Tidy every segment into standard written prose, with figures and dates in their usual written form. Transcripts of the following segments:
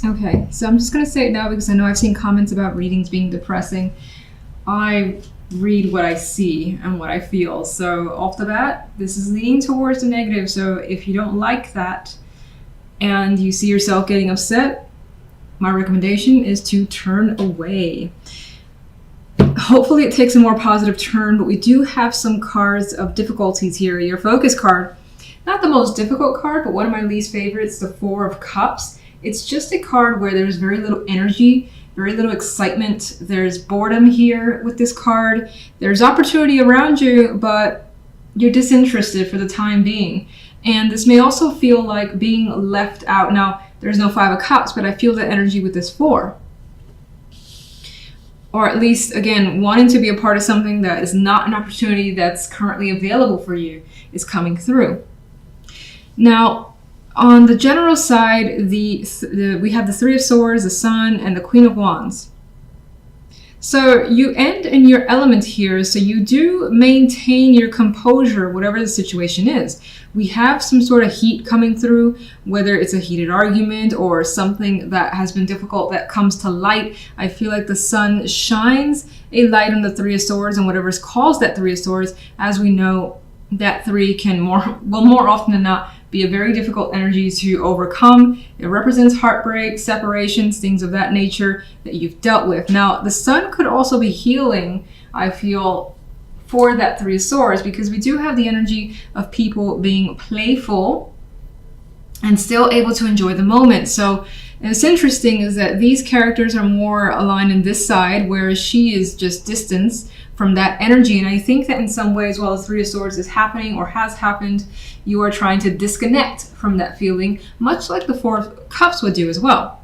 Okay, so I'm just going to say it now because I know I've seen comments about readings being depressing. I read what I see and what I feel. So off the bat, this is leaning towards the negative. So if you don't like that and you see yourself getting upset, my recommendation is to turn away. Hopefully it takes a more positive turn, but we do have some cards of difficulties here. Your focus card, not the most difficult card, but one of my least favorites, the Four of Cups. It's just a card where there's very little energy, very little excitement. There's boredom here with this card. There's opportunity around you, but you're disinterested for the time being. And this may also feel like being left out. Now, there's no Five of Cups, but I feel the energy with this Four. Or at least, again, wanting to be a part of something that is not an opportunity that's currently available for you is coming through. Now, on the general side, we have the Three of Swords, the Sun, and the Queen of Wands. So you end in your element here, so you do maintain your composure, whatever the situation is. We have some sort of heat coming through, whether it's a heated argument or something that has been difficult that comes to light. I feel like the Sun shines a light on the Three of Swords, and whatever's caused that Three of Swords, as we know, that three can more often than not be a very difficult energy to overcome. It represents heartbreak, separations, things of that nature that you've dealt with. Now, the Sun could also be healing, I feel, for that Three of Swords, because we do have the energy of people being playful and still able to enjoy the moment. So it's interesting is that these characters are more aligned in this side, whereas she is just distance from that energy. And I think that in some ways, while the Three of Swords is happening or has happened, you are trying to disconnect from that feeling, much like the Four of Cups would do as well.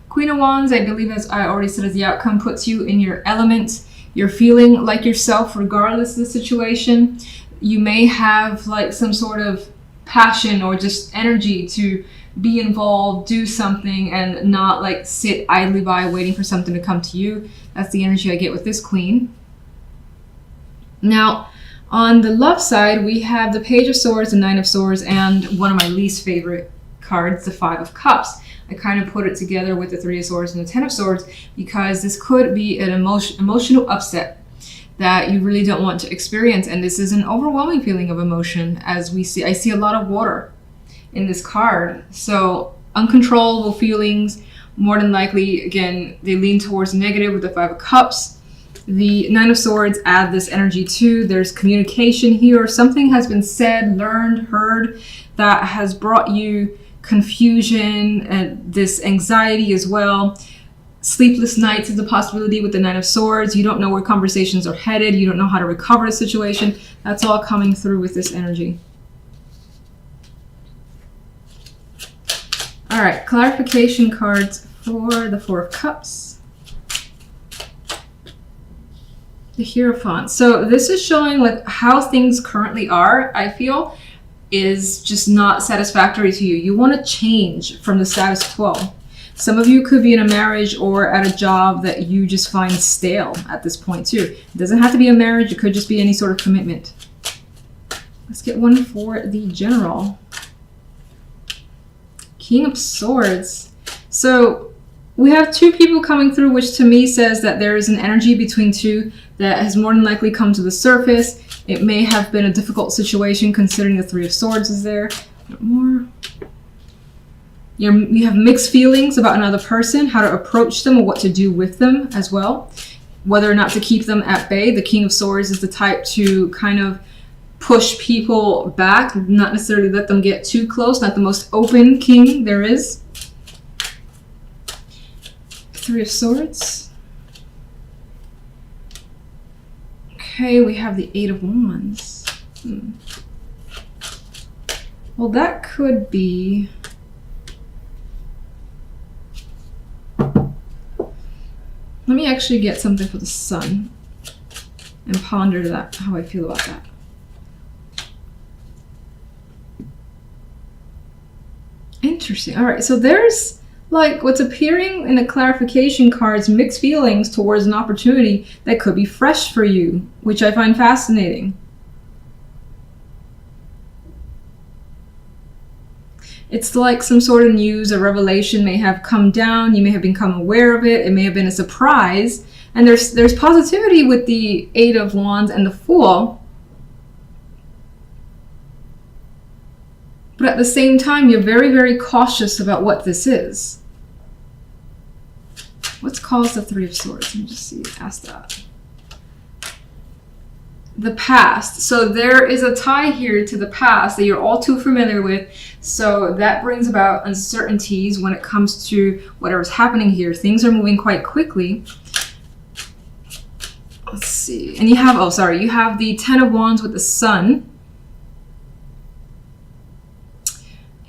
Queen of Wands, I believe, as I already said, as the outcome, puts you in your element. You're feeling like yourself regardless of the situation. You may have like some sort of passion or just energy to be involved, do something, and not like sit idly by waiting for something to come to you. That's the energy I get with this Queen. Now, on the love side, we have the Page of Swords, the Nine of Swords, and one of my least favorite cards, the Five of Cups. I kind of put it together with the Three of Swords and the Ten of Swords because this could be an emotional upset that you really don't want to experience. And this is an overwhelming feeling of emotion, as we see. I see a lot of water in this card. So uncontrollable feelings, more than likely, again, they lean towards negative with the Five of Cups. The Nine of Swords add this energy too. There's communication here. Something has been said, learned, heard that has brought you confusion and this anxiety as well. Sleepless nights is a possibility with the Nine of Swords. You don't know where conversations are headed. You don't know how to recover the situation. That's all coming through with this energy. All right, clarification cards for the Four of Cups. The Hierophant. So this is showing like how things currently are, I feel, is just not satisfactory to you. You want to change from the status quo. Some of you could be in a marriage or at a job that you just find stale at this point too. It doesn't have to be a marriage. It could just be any sort of commitment. Let's get one for the General. King of Swords. So we have two people coming through, which to me says that there is an energy between two that has more than likely come to the surface. It may have been a difficult situation considering the Three of Swords is there. More. You have mixed feelings about another person, how to approach them or what to do with them as well. Whether or not to keep them at bay. The King of Swords is the type to kind of push people back, not necessarily let them get too close. Not the most open king there is. Three of Swords. Okay, we have the Eight of Wands. Well, that could be... Let me actually get something for the Sun and ponder that, how I feel about that. Interesting. All right, so there's like what's appearing in the clarification cards, mixed feelings towards an opportunity that could be fresh for you, which I find fascinating. It's like some sort of news or revelation may have come down. You may have become aware of it. It may have been a surprise. And there's positivity with the Eight of Wands and the Fool. But at the same time, you're very, very cautious about what this is. What's caused the Three of Swords? Let me just see, ask that. The past. So there is a tie here to the past that you're all too familiar with. So that brings about uncertainties when it comes to whatever's happening here. Things are moving quite quickly. Let's see. And you have, you have the Ten of Wands with the Sun.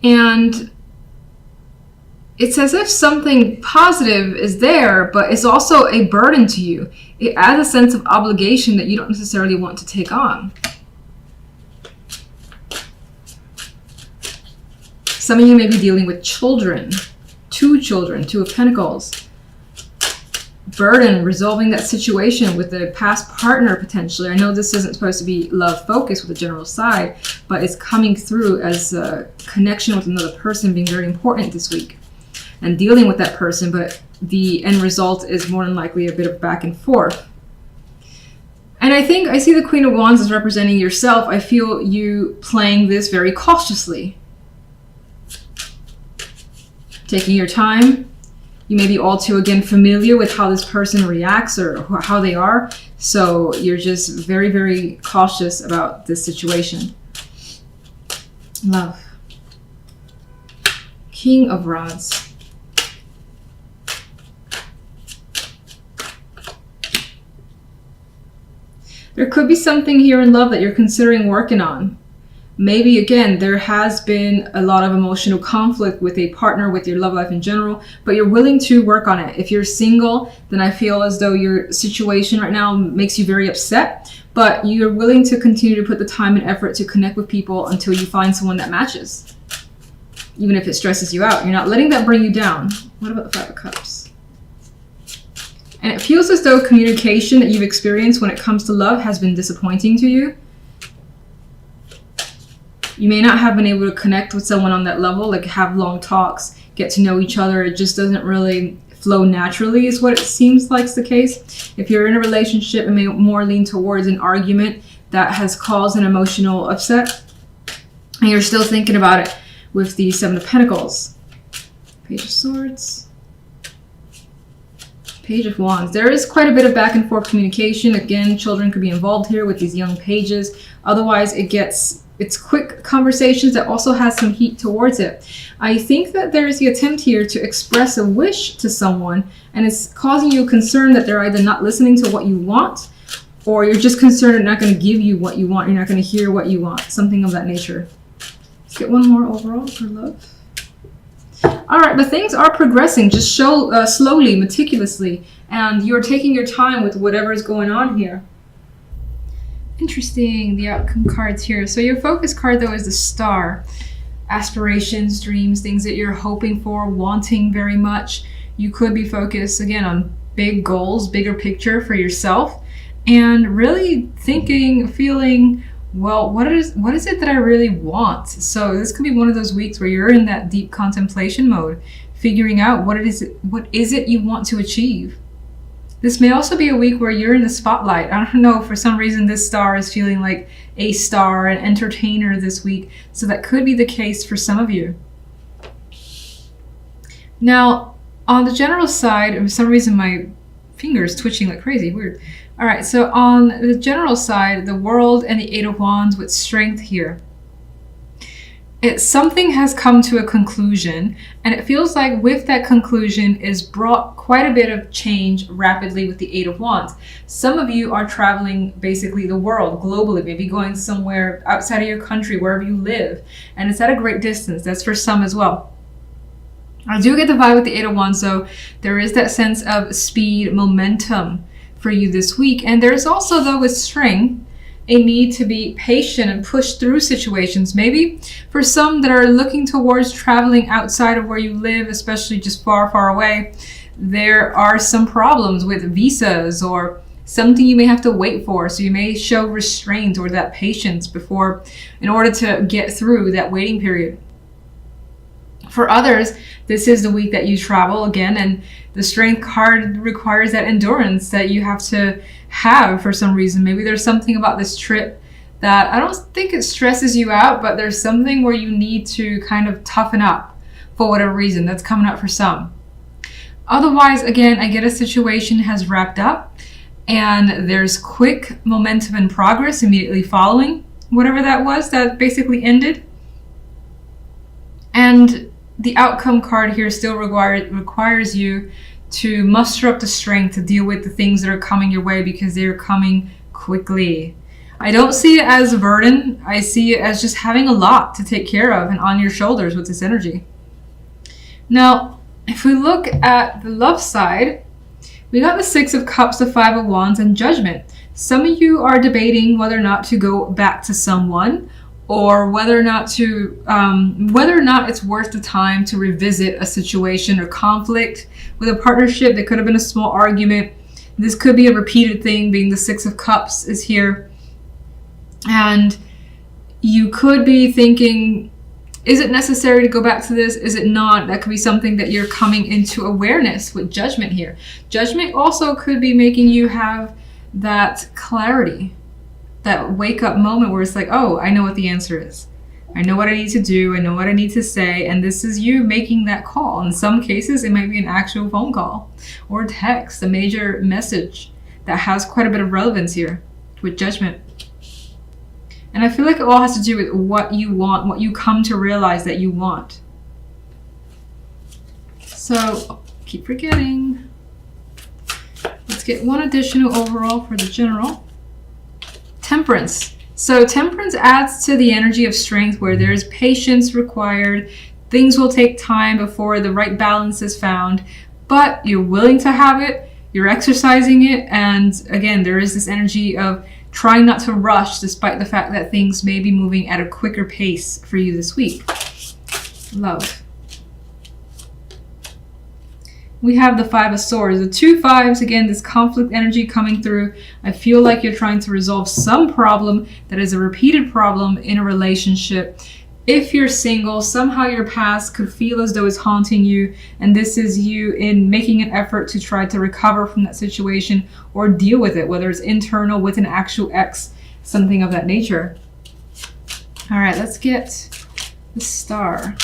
And it's as if something positive is there, but it's also a burden to you. It adds a sense of obligation that you don't necessarily want to take on. Some of you may be dealing with children, Two of Pentacles. Burden, resolving that situation with a past partner potentially. I know this isn't supposed to be love focused with the general side, but it's coming through as a connection with another person being very important this week. And dealing with that person, but the end result is more than likely a bit of back and forth. And I think I see the Queen of Wands as representing yourself. I feel you playing this very cautiously. Taking your time. You may be all too, again, familiar with how this person reacts or how they are. So you're just very, very cautious about this situation. Love. King of Rods. There could be something here in love that you're considering working on. Maybe, again, there has been a lot of emotional conflict with a partner, with your love life in general, but you're willing to work on it. If you're single, then I feel as though your situation right now makes you very upset, but you're willing to continue to put the time and effort to connect with people until you find someone that matches. Even if it stresses you out, you're not letting that bring you down. What about the Five of Cups? And it feels as though communication that you've experienced when it comes to love has been disappointing to you. You may not have been able to connect with someone on that level, like have long talks, get to know each other. It just doesn't really flow naturally is what it seems like is the case. If you're in a relationship, it may more lean towards an argument that has caused an emotional upset. And you're still thinking about it with the Seven of Pentacles. Page of Swords. Page of Wands. There is quite a bit of back and forth communication. Again, children could be involved here with these young pages. Otherwise, it's quick conversations that also has some heat towards it. I think that there is the attempt here to express a wish to someone, and it's causing you concern that they're either not listening to what you want, or you're just concerned they're not going to give you what you want. You're not going to hear what you want. Something of that nature. Let's get one more overall for love. All right, but things are progressing. Just slowly, meticulously, and you're taking your time with whatever is going on here. Interesting, the outcome cards here. So your focus card, though, is the Star. Aspirations, dreams, things that you're hoping for, wanting very much. You could be focused, again, on big goals, bigger picture for yourself, and really thinking, feeling, well, what is it that I really want? So this could be one of those weeks where you're in that deep contemplation mode, figuring out what is it you want to achieve. This may also be a week where you're in the spotlight. I don't know, for some reason this star is feeling like a star, an entertainer this week. So that could be the case for some of you. Now, on the general side, for some reason my finger is twitching like crazy, weird. All right, so on the general side, the World and the Eight of Wands with Strength here. Something has come to a conclusion, and it feels like with that conclusion is brought quite a bit of change rapidly with the Eight of Wands. Some of you are traveling basically the world globally, maybe going somewhere outside of your country, wherever you live, and it's at a great distance. That's for some as well. I do get the vibe with the Eight of Wands, so there is that sense of speed, momentum for you this week. And there's also, though, with Strength, a need to be patient and push through situations. Maybe for some that are looking towards traveling outside of where you live, especially just far, far away, there are some problems with visas or something you may have to wait for. So you may show restraint or that patience in order to get through that waiting period. For others, this is the week that you travel again, and the strength card requires that endurance that you have to have for some reason. Maybe there's something about this trip that I don't think it stresses you out, but there's something where you need to kind of toughen up for whatever reason. That's coming up for some. Otherwise, again, I get a situation has wrapped up and there's quick momentum and progress immediately following whatever that was that basically ended. And the outcome card here still requires you to muster up the strength to deal with the things that are coming your way, because they're coming quickly. I don't see it as a burden. I see it as just having a lot to take care of and on your shoulders with this energy. Now, if we look at the love side, we got the Six of Cups, the Five of Wands, and Judgment. Some of you are debating whether or not to go back to someone, or whether or not it's worth the time to revisit a situation or conflict with a partnership. That could have been a small argument. This could be a repeated thing, being the Six of Cups is here. And you could be thinking, is it necessary to go back to this? Is it not? That could be something that you're coming into awareness with Judgment here. Judgment also could be making you have that clarity, that wake up moment where it's like, oh, I know what the answer is. I know what I need to do. I know what I need to say. And this is you making that call. In some cases, it might be an actual phone call or text, a major message that has quite a bit of relevance here with Judgment. And I feel like it all has to do with what you want, what you come to realize that you want. So, keep forgetting. Let's get one additional overall for the general. Temperance. So Temperance adds to the energy of strength, where there's patience required. Things will take time before the right balance is found, but you're willing to have it, you're exercising it, and again, there is this energy of trying not to rush, despite the fact that things may be moving at a quicker pace for you this week. Love. We have the Five of Swords. The two fives, again, this conflict energy coming through. I feel like you're trying to resolve some problem that is a repeated problem in a relationship. If you're single, somehow your past could feel as though it's haunting you, and this is you in making an effort to try to recover from that situation or deal with it, whether it's internal with an actual ex, something of that nature. All right, let's get the Star.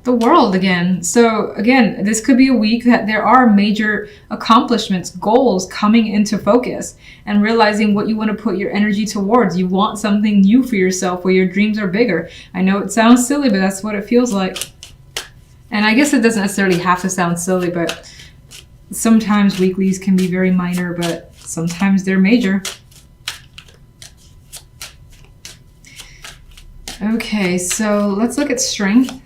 The World again. So again, this could be a week that there are major accomplishments, goals coming into focus, and realizing what you want to put your energy towards. You want something new for yourself where your dreams are bigger. I know it sounds silly, but that's what it feels like. And I guess it doesn't necessarily have to sound silly, but sometimes weeklies can be very minor, but sometimes they're major. Okay, so let's look at strength.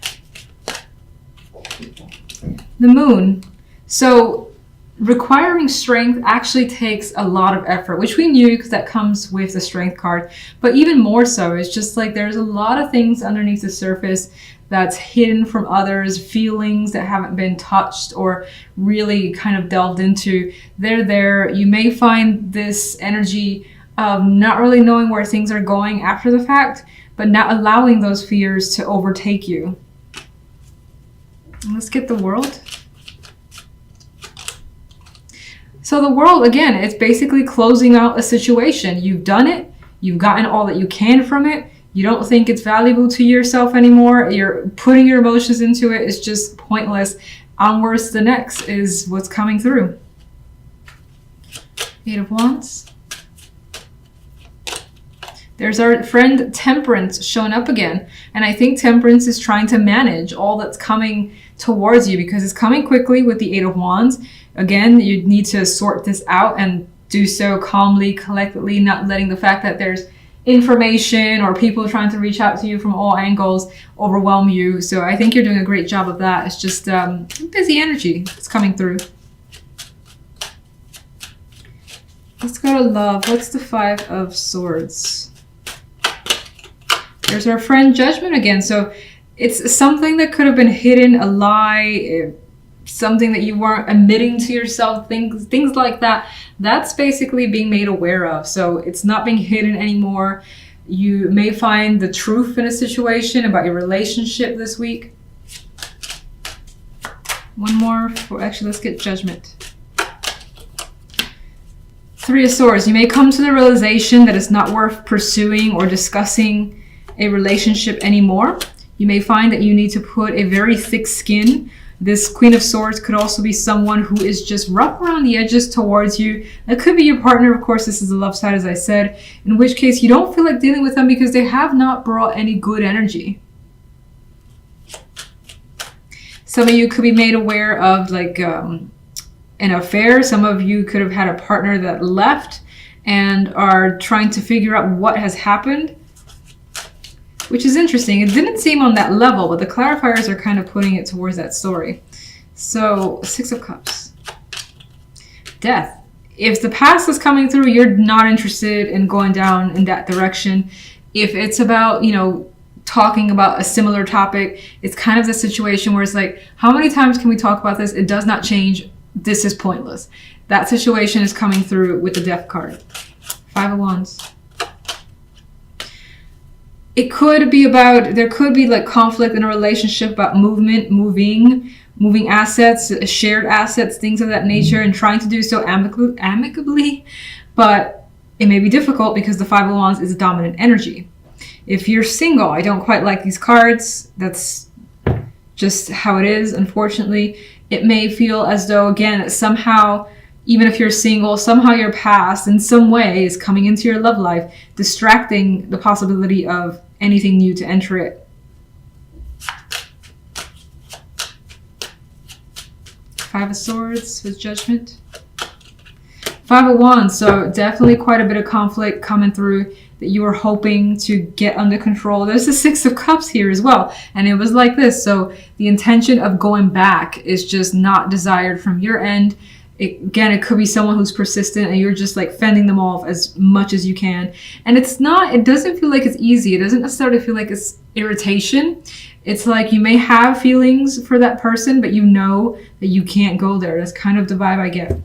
The Moon. So requiring strength actually takes a lot of effort, which we knew because that comes with the Strength card. But even more so, it's just like there's a lot of things underneath the surface that's hidden from others, feelings that haven't been touched or really kind of delved into. They're there. You may find this energy of not really knowing where things are going after the fact, but not allowing those fears to overtake you. Let's get the World. So the World, again, it's basically closing out a situation. You've done it. You've gotten all that you can from it. You don't think it's valuable to yourself anymore. You're putting your emotions into it. It's just pointless. Onwards to the next is what's coming through. Eight of Wands. There's our friend Temperance showing up again. And I think Temperance is trying to manage all that's coming towards you because it's coming quickly with the Eight of Wands. Again, you need to sort this out and do so calmly, collectively, not letting the fact that there's information or people trying to reach out to you from all angles overwhelm you. So I think you're doing a great job of that. It's just busy energy that's coming through. Let's go to love. What's the Five of Swords? There's our friend Judgment again. So it's something that could have been hidden, a lie, something that you weren't admitting to yourself, things like that. That's basically being made aware of. So it's not being hidden anymore. You may find the truth in a situation about your relationship this week. One more. Actually, let's get Judgment. Three of Swords. You may come to the realization that it's not worth pursuing or discussing a relationship anymore. You may find that you need to put a very thick skin. This Queen of Swords could also be someone who is just rough around the edges towards you. That could be your partner. Of course, this is the love side, as I said, in which case you don't feel like dealing with them because they have not brought any good energy. Some of you could be made aware of like an affair. Some of you could have had a partner that left and are trying to figure out what has happened, which is interesting. It didn't seem on that level, but the clarifiers are kind of putting it towards that story. So, Six of Cups. Death. If the past is coming through, you're not interested in going down in that direction. If it's about, you know, talking about a similar topic, it's kind of the situation where it's like, how many times can we talk about this? It does not change. This is pointless. That situation is coming through with the Death card. Five of Wands. It could be about, there could be like conflict in a relationship about movement, moving assets, shared assets, things of that nature, and trying to do so amicably, but it may be difficult because the Five of Wands is a dominant energy. If you're single, I don't quite like these cards. That's just how it is, unfortunately. It may feel as though, again, somehow, even if you're single, somehow your past in some way is coming into your love life, distracting the possibility of anything new to enter it. Five of Swords with Judgment. Five of Wands, so definitely quite a bit of conflict coming through that you were hoping to get under control. There's the Six of Cups here as well, and it was like this. So the intention of going back is just not desired from your end. Again, it could be someone who's persistent and you're just like fending them off as much as you can. And it doesn't feel like it's easy. It doesn't necessarily feel like it's irritation. It's like you may have feelings for that person, but you know that you can't go there. That's kind of the vibe I get.